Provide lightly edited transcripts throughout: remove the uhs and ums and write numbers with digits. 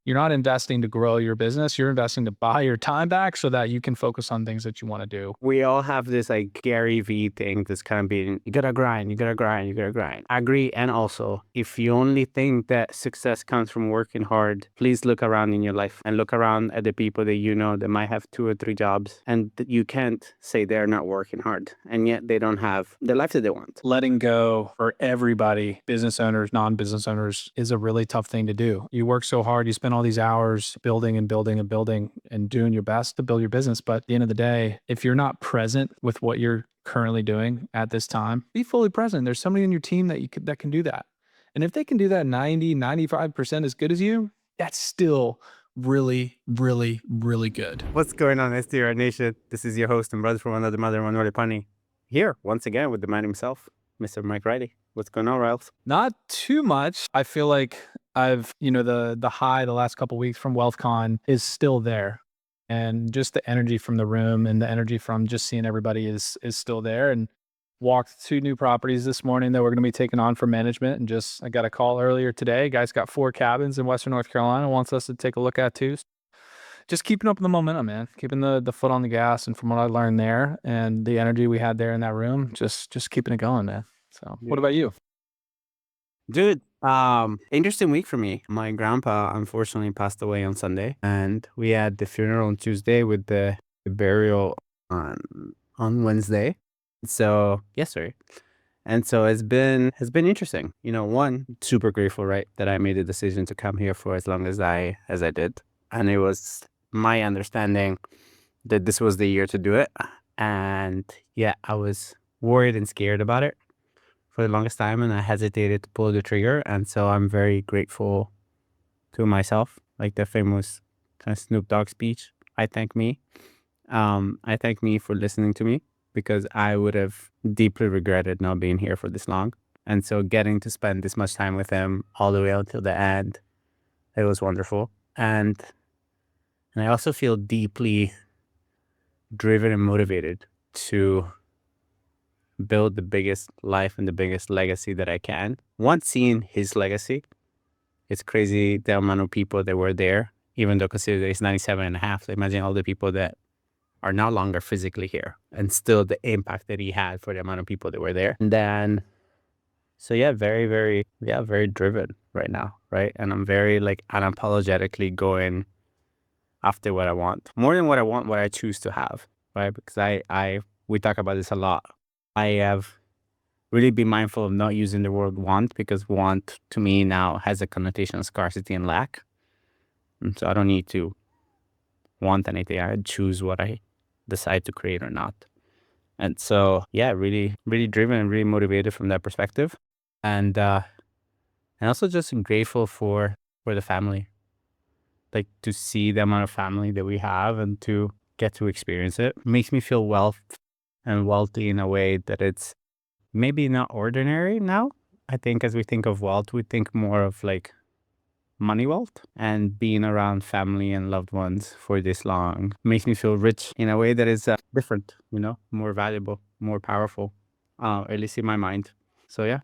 you're not investing to grow your business. You're investing to buy your time back so that you can focus on things that you want to do. We all have this like Gary V thing that's kind of being, you gotta grind, you gotta grind, you gotta grind. I agree. And also, if you only think that success comes from working hard, please look around in your life and look around at the people that you know that might have 2 or 3 jobs, and you can't say they're not working hard, and yet they don't have the life that they want. Letting go for everybody, business owners, non-business owners, is a really tough thing to do. You work so hard, you spend all these hours building and building and building and doing your best to build your business. But at the end of the day, if you're not present with what you're currently doing at this time, be fully present. There's somebody in your team that can do that. And if they can do that 95% as good as you, that's still really, really, really good. What's going on, STR Nation? This is your host and brother from another mother, Manuel Pani, here once again with the man himself, Mr. Mike Riley. What's going on, Riles? Not too much. I feel like I've, the high the last couple of weeks from WealthCon is still there. And just the energy from the room and the energy from just seeing everybody is still there. And walked 2 new properties this morning that we're going to be taking on for management. And I got a call earlier today. Guys got 4 cabins in Western North Carolina, wants us to take a look at too. Just keeping up the momentum, man. Keeping the foot on the gas. And from what I learned there and the energy we had there in that room, just keeping it going, man. So what about you? Dude, interesting week for me. My grandpa unfortunately passed away on Sunday, and we had the funeral on Tuesday with the burial on Wednesday. So yesterday. And so it's been interesting. One, super grateful, right, that I made the decision to come here for as long as I did. And it was my understanding that this was the year to do it. And yeah, I was worried and scared about it for the longest time, and I hesitated to pull the trigger. And so I'm very grateful to myself, like the famous kind of Snoop Dogg speech. I thank me for listening to me, because I would have deeply regretted not being here for this long. And so getting to spend this much time with him all the way until the end, it was wonderful. And I also feel deeply driven and motivated to build the biggest life and the biggest legacy that I can. Once seeing his legacy, it's crazy the amount of people that were there, even though consider it's 97 and a half. So imagine all the people that are no longer physically here, and still the impact that he had for the amount of people that were there. And then, so yeah, very driven right now, right? And I'm very unapologetically going after what I want, more than what I want, what I choose to have, right? Because we talk about this a lot. I have really been mindful of not using the word want, because want to me now has a connotation of scarcity and lack. And so I don't need to want anything. I choose what I decide to create or not. And so, yeah, really, really driven and really motivated from that perspective. And also just grateful for the family, like to see the amount of family that we have and to get to experience it. Makes me feel wealthy in a way that it's maybe not ordinary now. I think as we think of wealth, we think more of like money wealth, and being around family and loved ones for this long makes me feel rich in a way that is different, more valuable, more powerful, at least in my mind. So yeah.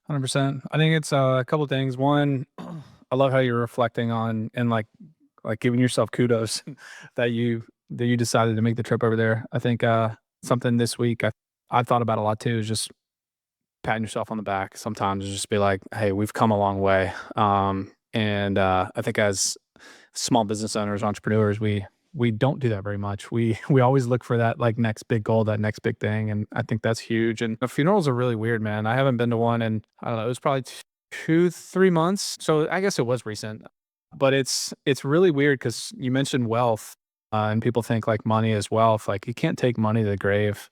100%. I think it's a couple of things. One, I love how you're reflecting on and like giving yourself kudos that you decided to make the trip over there. I think something this week I thought about a lot too is just patting yourself on the back sometimes, and just be like, hey, we've come a long way. And I think as small business owners, entrepreneurs, we don't do that very much. We always look for that like next big goal, that next big thing. And I think that's huge. And the funerals are really weird, man. I haven't been to one in, I don't know, it was probably 2-3 months. So I guess it was recent, but it's really weird because you mentioned wealth, and people think like money is wealth. Like you can't take money to the grave,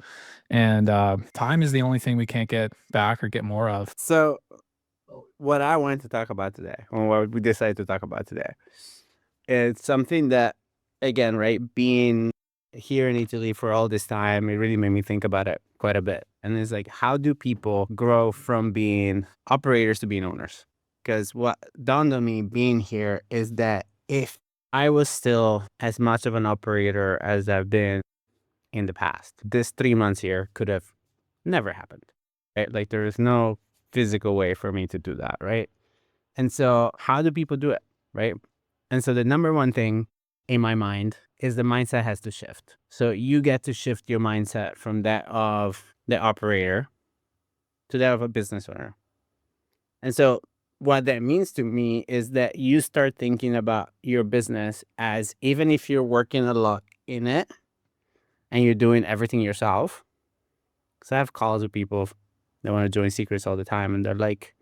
and time is the only thing we can't get back or get more of. So what I wanted to talk about today, or what we decided to talk about today, is something that, again, right, being here in Italy for all this time, it really made me think about it quite a bit. And it's like, how do people grow from being operators to being owners? Because what dawned on me being here is that if I was still as much of an operator as I've been in the past, this 3 months here could have never happened, right? Like there is no physical way for me to do that, right? And so how do people do it, right? And so the number one thing in my mind is the mindset has to shift. So you get to shift your mindset from that of the operator to that of a business owner. And so what that means to me is that you start thinking about your business as, even if you're working a lot in it and you're doing everything yourself. Because I have calls with people that want to join Secrets all the time, and they're like,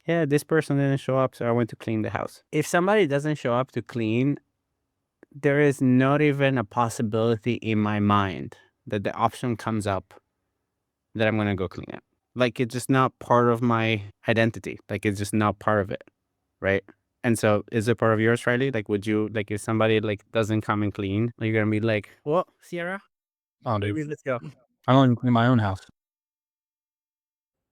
yeah, this person didn't show up, so I went to clean the house. If somebody doesn't show up to clean, there is not even a possibility in my mind that the option comes up that I'm going to go clean it. Like, it's just not part of my identity. Like, it's just not part of it. Right. And so is it part of yours, Riley? Like, would you, like, if somebody like doesn't come and clean, you're going to be like, well, Sierra, Oh, dude, maybe let's go. I don't even clean my own house.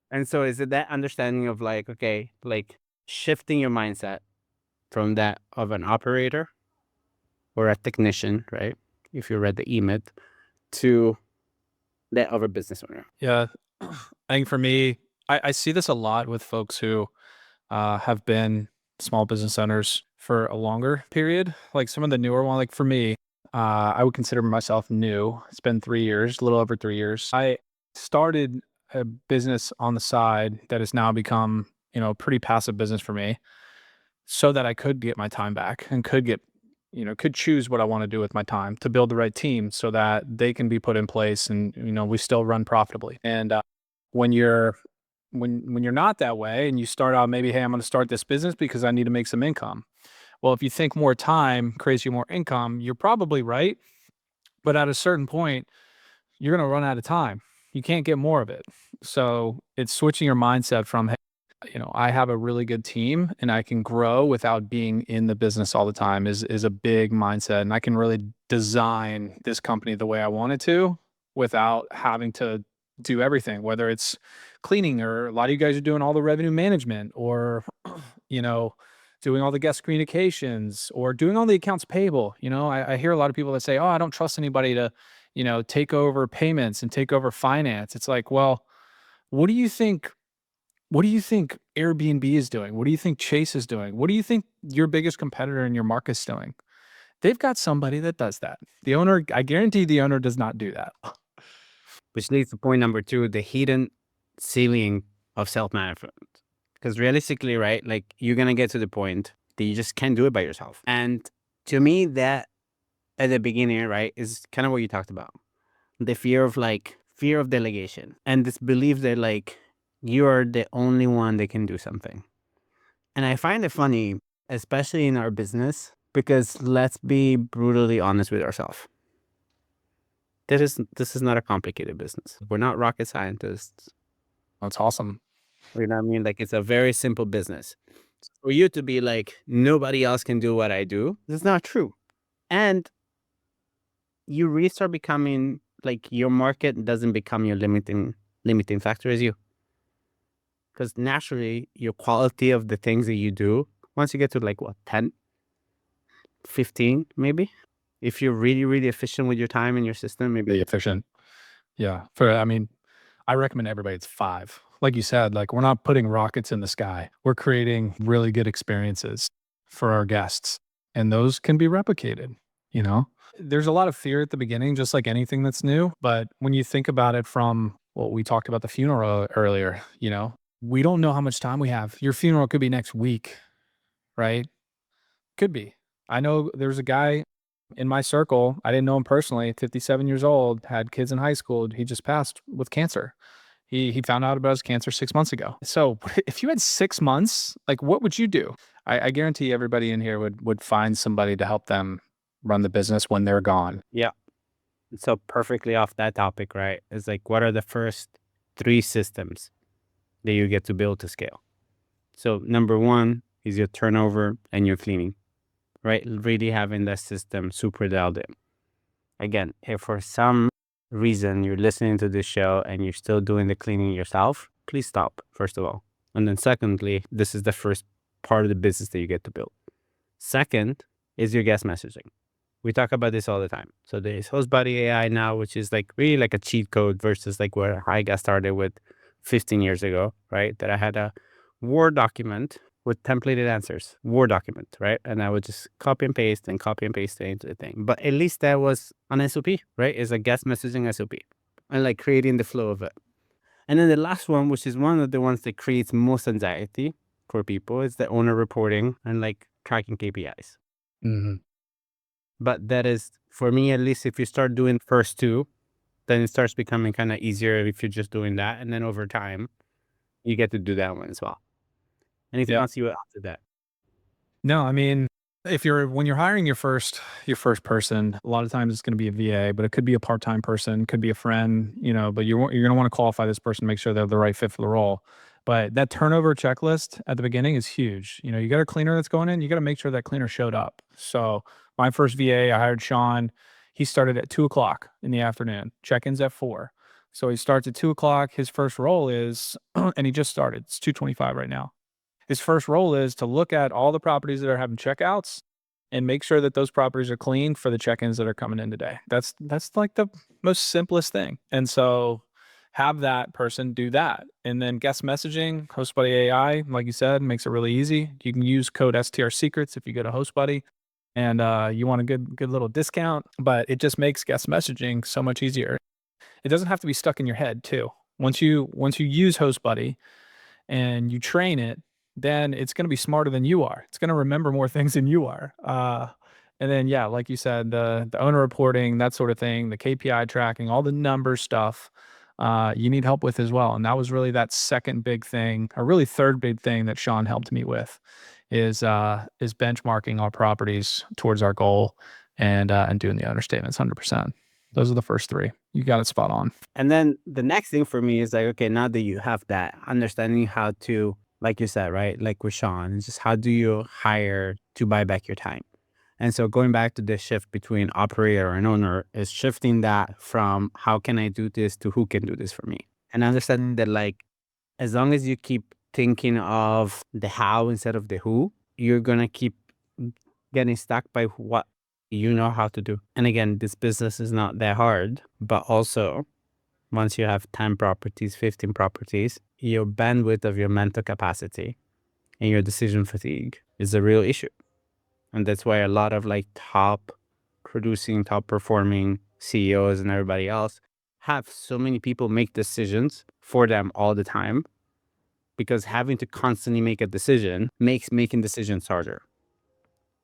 And so is it that understanding of like, okay, like shifting your mindset from that of an operator or a technician, right? If you read the EMIT, to that of a business owner. Yeah, I think for me, I see this a lot with folks who have been small business owners for a longer period. Like some of the newer one, like for me, I would consider myself new. It's been 3 years, a little over 3 years. I started a business on the side that has now become, a pretty passive business for me, so that I could get my time back and could choose what I want to do with my time to build the right team so that they can be put in place and, we still run profitably. And when you're when you're not that way and you start out maybe, hey, I'm going to start this business because I need to make some income. Well, if you think more time creates you more income, you're probably right. But at a certain point, you're going to run out of time. You can't get more of it. So it's switching your mindset from, hey, I have a really good team and I can grow without being in the business all the time is a big mindset. And I can really design this company the way I want it to without having to do everything, whether it's cleaning, or a lot of you guys are doing all the revenue management, or, you know, doing all the guest communications, or doing all the accounts payable. I hear a lot of people that say, oh, I don't trust anybody to, take over payments and take over finance. It's like, well, what do you think what do you think Airbnb is doing? What do you think Chase is doing? What do you think your biggest competitor in your market's doing? They've got somebody that does that. The owner, I guarantee the owner does not do that. Which leads to point number two, the hidden ceiling of self-management. Because realistically, right, like you're going to get to the point that you just can't do it by yourself. And to me, that at the beginning, right, is kind of what you talked about. The fear of delegation and this belief that like you're the only one that can do something. And I find it funny, especially in our business, because let's be brutally honest with ourselves. This is not a complicated business. We're not rocket scientists. That's awesome. You know what I mean? Like, it's a very simple business. For you to be like, nobody else can do what I do, that's not true. And you really start becoming like, your market doesn't become your limiting factor as you. Because naturally, your quality of the things that you do, once you get to like what, 10, 15, maybe, if you're really, really efficient with your time and your system, maybe. Be efficient. Yeah. I recommend everybody it's 5. Like you said, like we're not putting rockets in the sky. We're creating really good experiences for our guests, and those can be replicated, you know? There's a lot of fear at the beginning, just like anything that's new. But when you think about it from what we talked about the funeral earlier, we don't know how much time we have. Your funeral could be next week, right? Could be. I know there's a guy in my circle. I didn't know him personally, 57 years old, had kids in high school. He just passed with cancer. He found out about his cancer 6 months ago. So if you had 6 months, like what would you do? I guarantee everybody in here would find somebody to help them run the business when they're gone. Yeah. So perfectly off that topic, right? It's like, what are the first 3 systems that you get to build to scale? So number 1 is your turnover and your cleaning, right? Really having that system super dialed in. Again, if for some reason you're listening to this show and you're still doing the cleaning yourself, please stop, first of all. And then secondly, this is the first part of the business that you get to build. Second is your guest messaging. We talk about this all the time. So there's HostBuddy AI now, which is like really like a cheat code versus like where I got started with 15 years ago, right? That I had a Word document with templated answers, Word document, right? And I would just copy and paste it into the thing. But at least that was an SOP, right? It's a guest messaging SOP and like creating the flow of it. And then the last one, which is one of the ones that creates most anxiety for people, is the owner reporting and like tracking KPIs. Mm-hmm. But that is, for me at least, if you start doing first two, then it starts becoming kind of easier if you're just doing that. And then over time, you get to do that one as well. Anything Yeah. else you would add to that? No, I mean, when you're hiring your first person, a lot of times it's going to be a VA, but it could be a part-time person, could be a friend, but you're going to want to qualify this person, make sure they're the right fit for the role. But that turnover checklist at the beginning is huge. You got a cleaner that's going in, you got to make sure that cleaner showed up. So my first VA, I hired Sean. He started at 2 o'clock in the afternoon. Check-ins at 4. So he starts at 2 o'clock. His first role is, and he just started. It's 2:25 right now. His first role is to look at all the properties that are having checkouts and make sure that those properties are clean for the check-ins that are coming in today. That's like the most simplest thing. And so have that person do that. And then guest messaging, HostBuddy AI, like you said, makes it really easy. You can use code STR secrets if you go to HostBuddy and you want a good little discount, but it just makes guest messaging so much easier. It doesn't have to be stuck in your head too. Once you use HostBuddy, and you train it, then it's going to be smarter than you are. It's going to remember more things than you are. And then, yeah, like you said, the owner reporting, that sort of thing, the KPI tracking, all the number stuff, you need help with as well. And that was really that second big thing, or really third big thing that Sean helped me with, is benchmarking our properties towards our goal and doing the understatements 100%. Those are the first three. You got it spot on. And then the next thing for me is like, okay, now that you have that, understanding how to, like you said, right? Like with Sean, it's just how do you hire to buy back your time? And so going back to the shift between operator and owner is shifting that from how can I do this to who can do this for me? And understanding that like, as long as you keep thinking of the how instead of the who, you're going to keep getting stuck by what you know how to do. And again, this business is not that hard, but also once you have 10 properties, 15 properties, your bandwidth of your mental capacity and your decision fatigue is a real issue. And that's why a lot of like top producing, top performing CEOs and everybody else have so many people make decisions for them all the time, because having to constantly make a decision makes making decisions harder.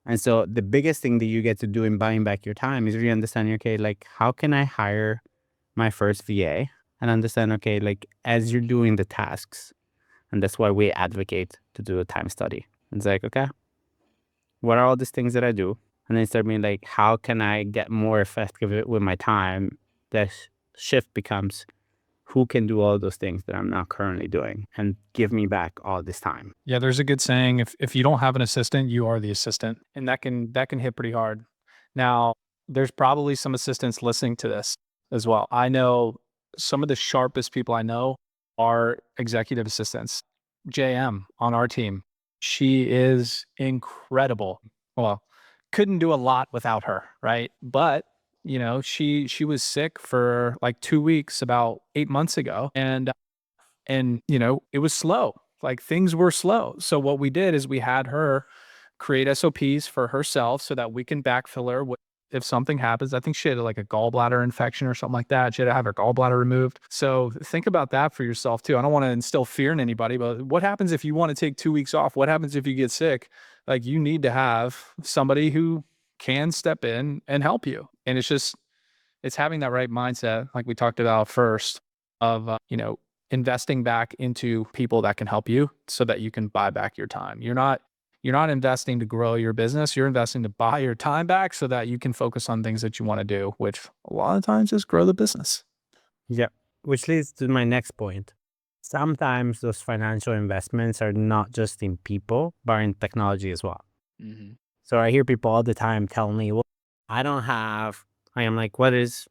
And so the biggest thing that you get to do in buying back your time is really understanding, okay, like how can I hire my first VA and understand, okay, like as you're doing the tasks, and that's why we advocate to do a time study. It's like, okay, what are all these things that I do? And then start being like, how can I get more effective with my time? The shift becomes, who can do all those things that I'm not currently doing and give me back all this time? Yeah, there's a good saying, if you don't have an assistant, you are the assistant. And that can hit pretty hard. Now, there's probably some assistants listening to this as well. I know some of the sharpest people I know are executive assistants. JM on our team, she is incredible. Well, couldn't do a lot without her, right? But she was sick for like 2 weeks about 8 months ago, and it was slow. Like things were slow. So what we did is we had her create SOPs for herself so that we can backfill her if something happens. I think she had like a gallbladder infection or something like that. She had to have her gallbladder removed. So think about that for yourself too. I don't want to instill fear in anybody, but what happens if you want to take 2 weeks off? What happens if you get sick? Like you need to have somebody who can step in and help you. And it's having that right mindset, like we talked about first, of investing back into people that can help you so that you can buy back your time. You're not investing to grow your business. You're investing to buy your time back so that you can focus on things that you want to do, which a lot of times is grow the business. Yeah. Which leads to my next point. Sometimes those financial investments are not just in people, but in technology as well. Mm-hmm. So I hear people all the time tell me, well, I am like, what is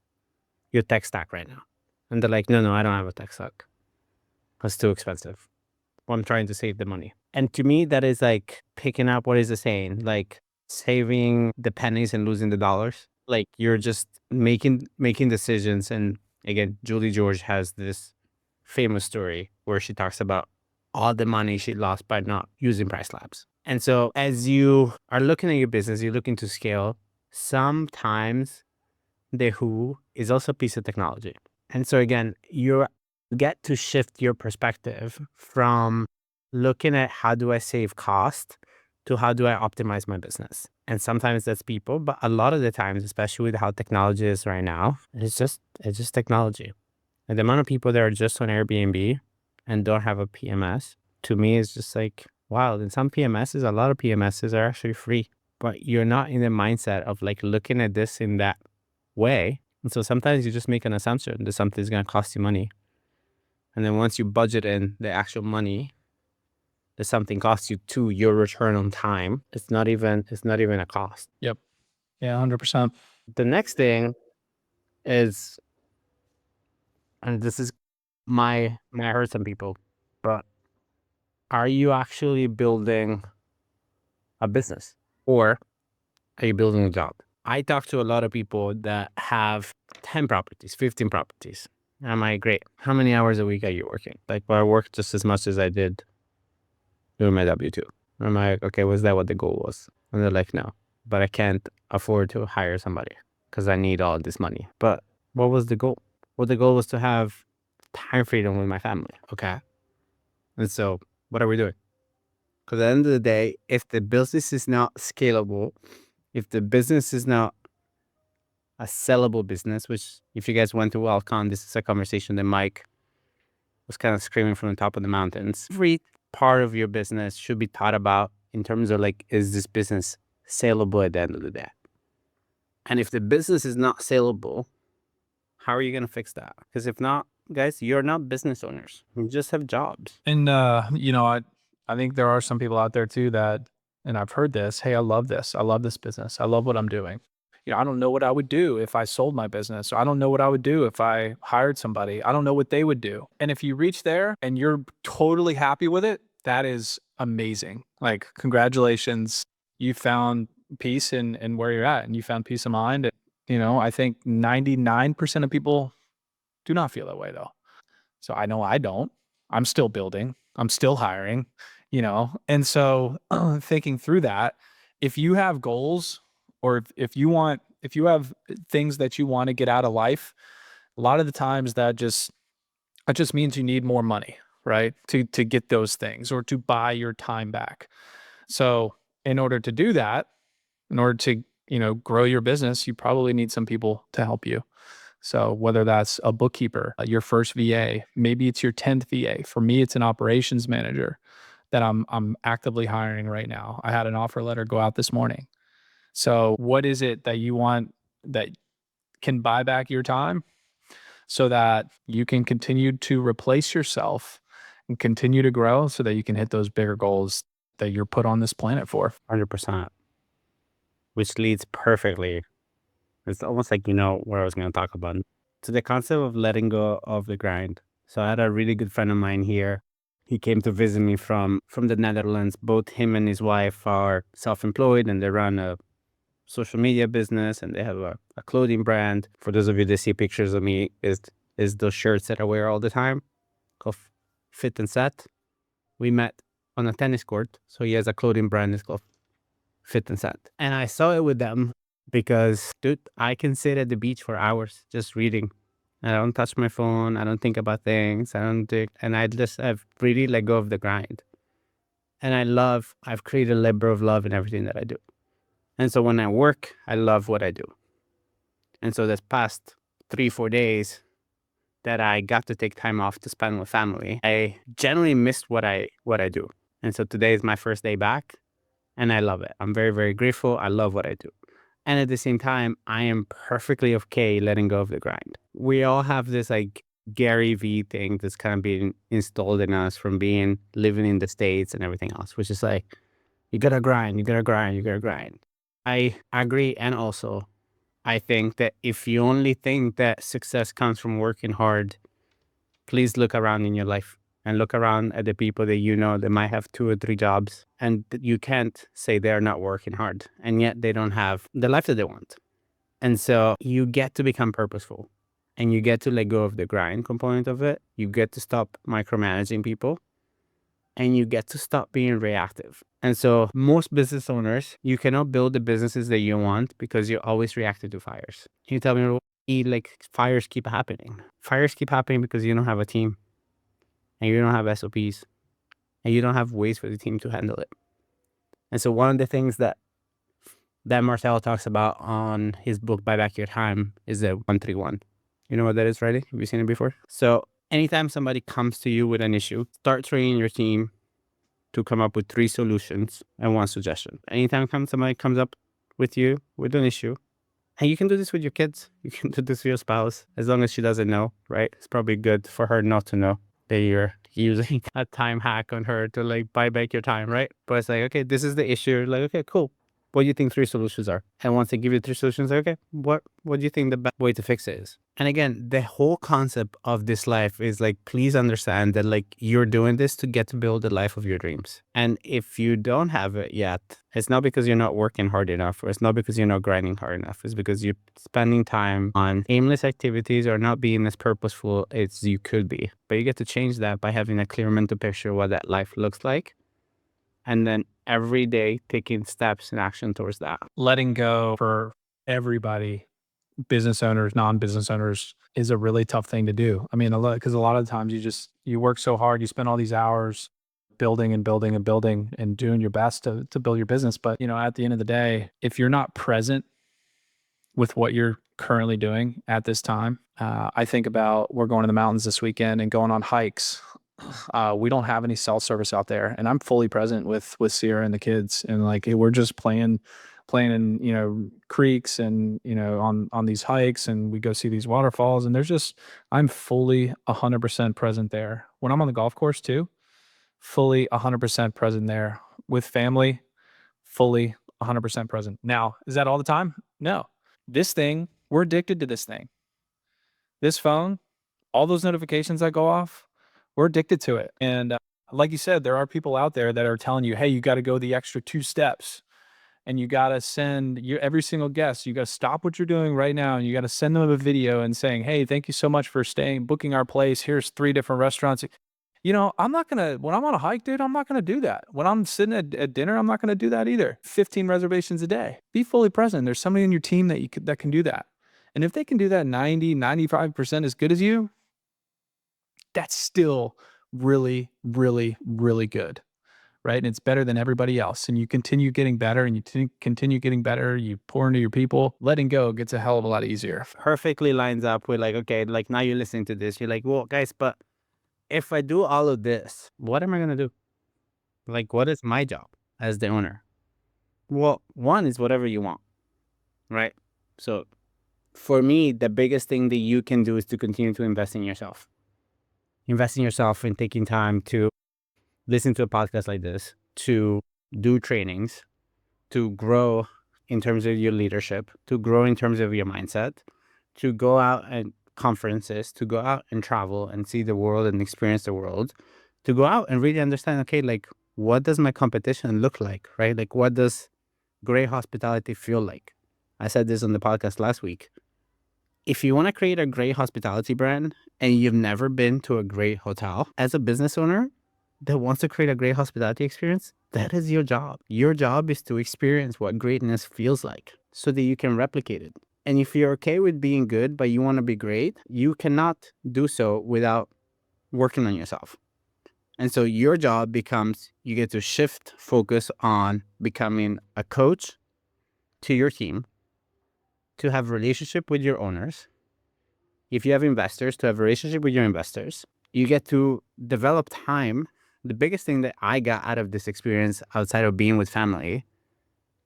your tech stack right now? And they're like, no, I don't have a tech stack. It's too expensive. Well, I'm trying to save the money. And to me, that is like picking up, what is the saying? Like saving the pennies and losing the dollars. Like you're just making decisions. And again, Julie George has this famous story where she talks about all the money she lost by not using price labs. And so as you are looking at your business, you're looking to scale, sometimes the who is also a piece of technology. And so again, you get to shift your perspective from looking at how do I save cost to how do I optimize my business. And sometimes that's people, but a lot of the times, especially with how technology is right now, it's just technology. And the amount of people that are just on Airbnb and don't have a PMS, to me is just like, wow, in some PMSs, a lot of PMSs are actually free, but you're not in the mindset of like looking at this in that way. And so sometimes you just make an assumption that something's going to cost you money. And then once you budget in the actual money that something costs you to your return on time, it's not even a cost. Yep. Yeah, 100%. The next thing is, and this is might hurt some people, but are you actually building a business or are you building a job? I talk to a lot of people that have 10 properties, 15 properties. I'm like, great. How many hours a week are you working? Like, well, I work just as much as I did doing my W-2. I'm like, okay, was that what the goal was? And they're like, no, but I can't afford to hire somebody because I need all this money. But what was the goal? Well, the goal was to have time freedom with my family. Okay. And so what are we doing? Because at the end of the day, if the business is not scalable, if the business is not a sellable business, which if you guys went to Welcome, this is a conversation that Mike was kind of screaming from the top of the mountains. Every part of your business should be thought about in terms of like, is this business saleable at the end of the day? And if the business is not saleable, how are you going to fix that? Because if not, guys, you're not business owners. You just have jobs. And I think there are some people out there too that, and I've heard this, hey, I love this. I love this business. I love what I'm doing. I don't know what I would do if I sold my business. Or I don't know what I would do if I hired somebody. I don't know what they would do. And if you reach there and you're totally happy with it, that is amazing. Like, congratulations. You found peace in where you're at and you found peace of mind. I think 99% of people do not feel that way though. So I know I don't. I'm still building. I'm still hiring. And so thinking through that, if you have goals or if you have things that you want to get out of life, a lot of the times that just means you need more money, right? To get those things or to buy your time back. So in order to do that, in order to grow your business, you probably need some people to help you. So whether that's a bookkeeper, your first VA, maybe it's your 10th VA. For me, it's an operations manager that I'm actively hiring right now. I had an offer letter go out this morning. So what is it that you want that can buy back your time so that you can continue to replace yourself and continue to grow so that you can hit those bigger goals that you're put on this planet for? 100%, which leads perfectly. It's almost like, what I was going to talk about. So the concept of letting go of the grind. So I had a really good friend of mine here. He came to visit me from the Netherlands. Both him and his wife are self-employed and they run a social media business and they have a clothing brand. For those of you that see pictures of me, is those shirts that I wear all the time called Fit and Set. We met on a tennis court. So he has a clothing brand. It's called Fit and Set. And I saw it with them because, dude, I can sit at the beach for hours just reading. I don't touch my phone. I don't think about things. And I've really let go of the grind. And I've created a labor of love in everything that I do. And so when I work, I love what I do. And so this past 3-4 days that I got to take time off to spend with family, I generally missed what I do. And so today is my first day back and I love it. I'm very, very grateful. I love what I do. And at the same time, I am perfectly okay letting go of the grind. We all have this like Gary V thing that's kind of being installed in us from living in the States and everything else, which is like, you gotta grind, you gotta grind, you gotta grind. I agree. And also, I think that if you only think that success comes from working hard, please look around in your life and look around at the people that that might have 2 or 3 jobs and you can't say they're not working hard and yet they don't have the life that they want. And so you get to become purposeful and you get to let go of the grind component of it. You get to stop micromanaging people and you get to stop being reactive. And so most business owners, you cannot build the businesses that you want because you're always reacting to fires. Can you tell me why, like, fires keep happening? Fires keep happening because you don't have a team and you don't have SOPs and you don't have ways for the team to handle it. And so one of the things that Marcel talks about on his book, Buy Back Your Time, is the 131. You know what that is, Riley? Have you seen it before? So anytime somebody comes to you with an issue, start training your team to come up with 3 solutions and 1 suggestion. Anytime somebody comes up with you with an issue, and you can do this with your kids, you can do this with your spouse, as long as she doesn't know, right? It's probably good for her not to know that you're using a time hack on her to like buy back your time, right? But it's like, okay, this is the issue. Like, okay, cool. What do you think 3 solutions are? And once they give you 3 solutions, okay, what do you think the best way to fix it is? And again, the whole concept of this life is like, please understand that like you're doing this to get to build the life of your dreams. And if you don't have it yet, it's not because you're not working hard enough, or it's not because you're not grinding hard enough. It's because you're spending time on aimless activities or not being as purposeful as you could be. But you get to change that by having a clear mental picture of what that life looks like. And then every day taking steps in action towards that. Letting go for everybody, business owners, non-business owners, is a really tough thing to do. I mean, because a lot of times you work so hard, you spend all these hours building and building and building and doing your best to build your business. But, at the end of the day, if you're not present with what you're currently doing at this time, I think about, we're going to the mountains this weekend and going on hikes. We don't have any cell service out there, and I'm fully present with Sierra and the kids, and like we're just playing in creeks and on these hikes, and we go see these waterfalls, and I'm fully 100% present there. When I'm on the golf course too, fully 100% present there with family, fully 100% present. Now, is that all the time? No. This thing, we're addicted to this thing. This phone, all those notifications that go off, we're addicted to it. And like you said, there are people out there that are telling you, hey, you got to go the extra 2 steps, and you got to send every single guest, you got to stop what you're doing right now, and you got to send them a video and saying, hey, thank you so much for booking our place. Here's 3 different restaurants. I'm not going to, when I'm on a hike, dude, I'm not going to do that. When I'm sitting at dinner, I'm not going to do that either. 15 reservations a day. Be fully present. There's somebody in your team that can do that. And if they can do that 90, 95% as good as you, that's still really, really, really good, right? And it's better than everybody else. And you continue getting better, and you continue getting better. You pour into your people. Letting go gets a hell of a lot easier. Perfectly lines up with like, okay, like now you're listening to this, you're like, well, guys, but if I do all of this, what am I going to do? Like, what is my job as the owner? Well, one is whatever you want, right? So for me, the biggest thing that you can do is to continue to invest in yourself. Invest in yourself in taking time to listen to a podcast like this, to do trainings, to grow in terms of your leadership, to grow in terms of your mindset, to go out and conferences, to go out and travel and see the world and experience the world, to go out and really understand, okay, like, what does my competition look like, right? Like, what does great hospitality feel like? I said this on the podcast last week. If you want to create a great hospitality brand and you've never been to a great hotel, as a business owner that wants to create a great hospitality experience, that is your job. Your job is to experience what greatness feels like so that you can replicate it. And if you're okay with being good, but you want to be great, you cannot do so without working on yourself. And so your job becomes, you get to shift focus on becoming a coach to your team, to have a relationship with your owners. If you have investors, to have a relationship with your investors. You get to develop time. The biggest thing that I got out of this experience outside of being with family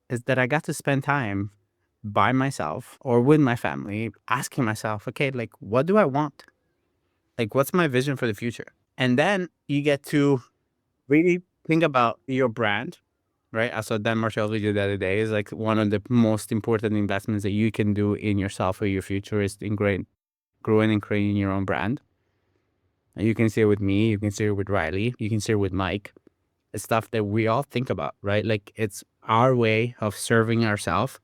is that I got to spend time by myself or with my family, asking myself, okay, like, what do I want? Like, what's my vision for the future? And then you get to really think about your brand, right? I saw Dan Marshall's video the other day. Is like one of the most important investments that you can do in yourself or your future is in growing and creating your own brand. And you can see it with me, you can see it with Riley, you can see it with Mike. It's stuff that we all think about, right? Like, it's our way of serving ourselves,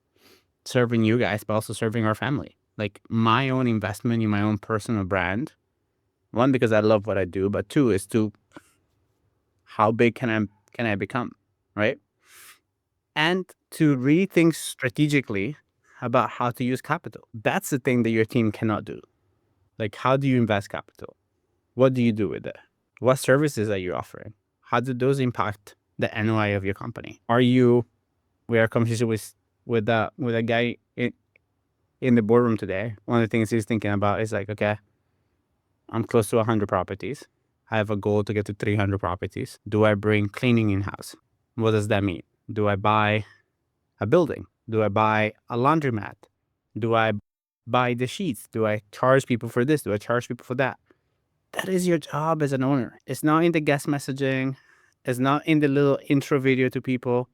serving you guys, but also serving our family. Like, my own investment in my own personal brand, one, because I love what I do, but two, is to how big can I become, right? And to rethink strategically about how to use capital. That's the thing that your team cannot do. Like, how do you invest capital? What do you do with it? What services are you offering? How do those impact the NOI of your company? We are conversation with a guy in the boardroom today. One of the things he's thinking about is like, okay, I'm close to 100 properties. I have a goal to get to 300 properties. Do I bring cleaning in house? What does that mean? Do I buy a building? Do I buy a laundromat? Do I buy the sheets? Do I charge people for this? Do I charge people for that? That is your job as an owner. It's not in the guest messaging. It's not in the little intro video to people.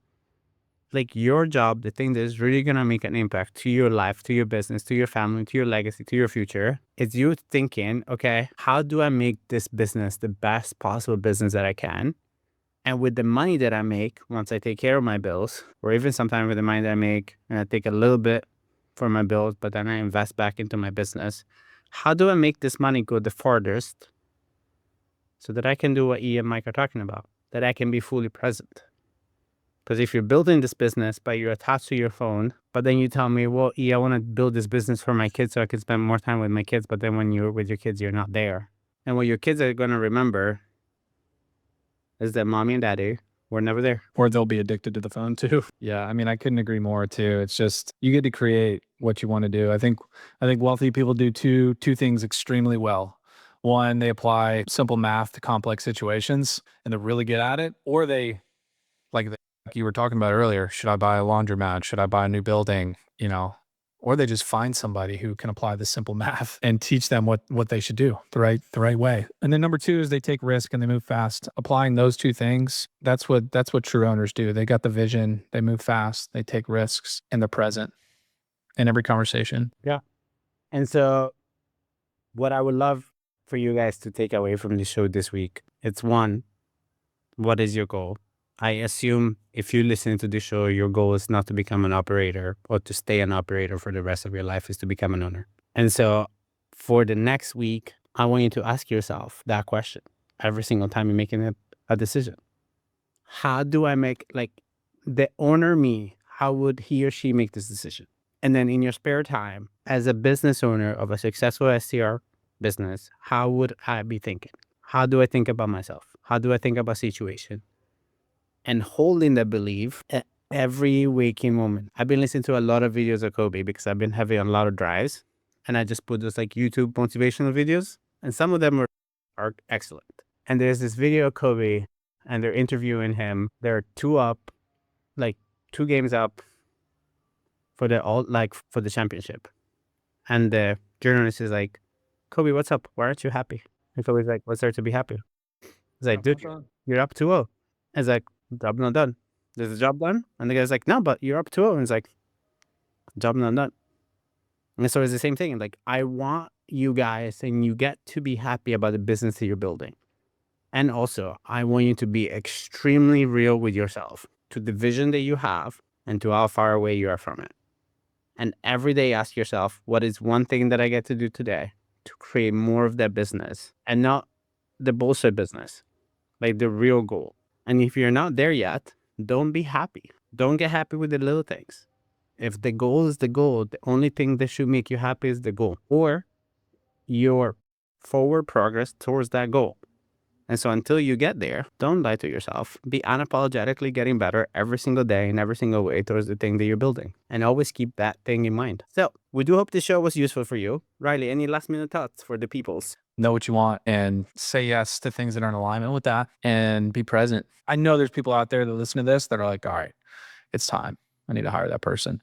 Like, your job, the thing that is really going to make an impact to your life, to your business, to your family, to your legacy, to your future, is you thinking, okay, how do I make this business the best possible business that I can? And with the money that I make, once I take care of my bills, or even sometimes with the money that I make and I take a little bit for my bills, but then I invest back into my business, how do I make this money go the farthest so that I can do what E and Mike are talking about, that I can be fully present? Because if you're building this business, but you're attached to your phone, but then you tell me, well, E, I want to build this business for my kids so I can spend more time with my kids. But then when you're with your kids, you're not there. And what your kids are going to remember is that mommy and daddy were never there. Or they'll be addicted to the phone too. Yeah, I mean, I couldn't agree more too. It's just you get to create what you want to do. I think wealthy people do two things extremely well. One, they apply simple math to complex situations and they're really good at it, or they like you were talking about earlier, should I buy a laundromat? Should I buy a new building? You know, or they just find somebody who can apply the simple math and teach them what they should do the right way. And then number two is they take risk and they move fast. Applying those two things, that's what true owners do. They got the vision, they move fast, they take risks, and they're present in every conversation. Yeah. And so what I would love for you guys to take away from the show this week, it's one, what is your goal? I assume if you listen to this show, your goal is not to become an operator or to stay an operator for the rest of your life, is to become an owner. And so for the next week, I want you to ask yourself that question every single time you're making a decision. How do I make, like, the owner me, how would he or she make this decision? And then in your spare time, as a business owner of a successful STR business, how would I be thinking? How do I think about myself? How do I think about situation? And holding that belief at every waking moment. I've been listening to a lot of videos of Kobe because I've been having a lot of drives, and I just put those like YouTube motivational videos, and some of them are excellent. And there's this video of Kobe, and they're interviewing him. They're two games up for the championship, and the journalist is like, "Kobe, what's up? Why aren't you happy?" And Kobe's like, "What's there to be happy?" He's like, "Dude, you're up 2-0. It's like, job not done. Is the job done? And the guy's like, no, but you're up 2-0. And it's like, job not done. And so it's the same thing. Like, I want you guys, and you get to be happy about the business that you're building. And also, I want you to be extremely real with yourself, to the vision that you have and to how far away you are from it. And every day ask yourself, what is one thing that I get to do today to create more of that business, and not the bullshit business, like the real goal. And if you're not there yet, don't be happy. Don't get happy with the little things. If the goal is the goal, the only thing that should make you happy is the goal or your forward progress towards that goal. And so until you get there, don't lie to yourself. Be unapologetically getting better every single day in every single way towards the thing that you're building. And always keep that thing in mind. So we do hope this show was useful for you. Riley, any last minute thoughts for the peoples? Know what you want and say yes to things that are in alignment with that and be present. I know there's people out there that listen to this that are like, all right, it's time. I need to hire that person.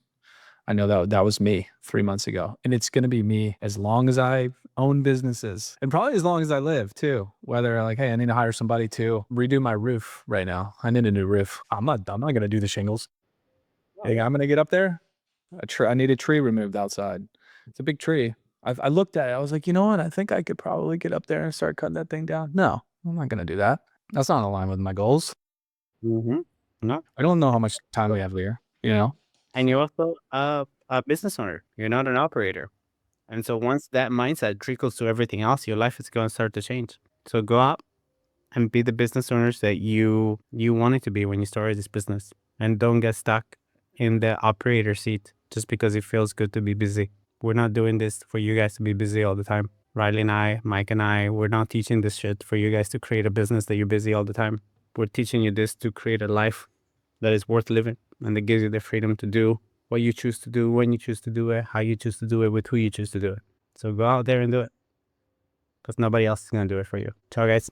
I know that was me 3 months ago, and it's going to be me as long as I own businesses, and probably as long as I live too. Whether like, hey, I need to hire somebody to redo my roof right now. I need a new roof. I'm not going to do the shingles. Hey, I'm going to get up there. I need a tree removed outside. It's a big tree. I looked at it. I was like, you know what? I think I could probably get up there and start cutting that thing down. No, I'm not going to do that. That's not in line with my goals. Mm-hmm. No. I don't know how much time we have here, you know? And you're also a business owner. You're not an operator. And so once that mindset trickles to everything else, your life is going to start to change. So go out, and be the business owners that you wanted to be when you started this business. And don't get stuck in the operator seat just because it feels good to be busy. We're not doing this for you guys to be busy all the time. Riley and I, Mike and I, we're not teaching this shit for you guys to create a business that you're busy all the time. We're teaching you this to create a life that is worth living and that gives you the freedom to do what you choose to do, when you choose to do it, how you choose to do it, with who you choose to do it. So go out there and do it, because nobody else is going to do it for you. Ciao, guys.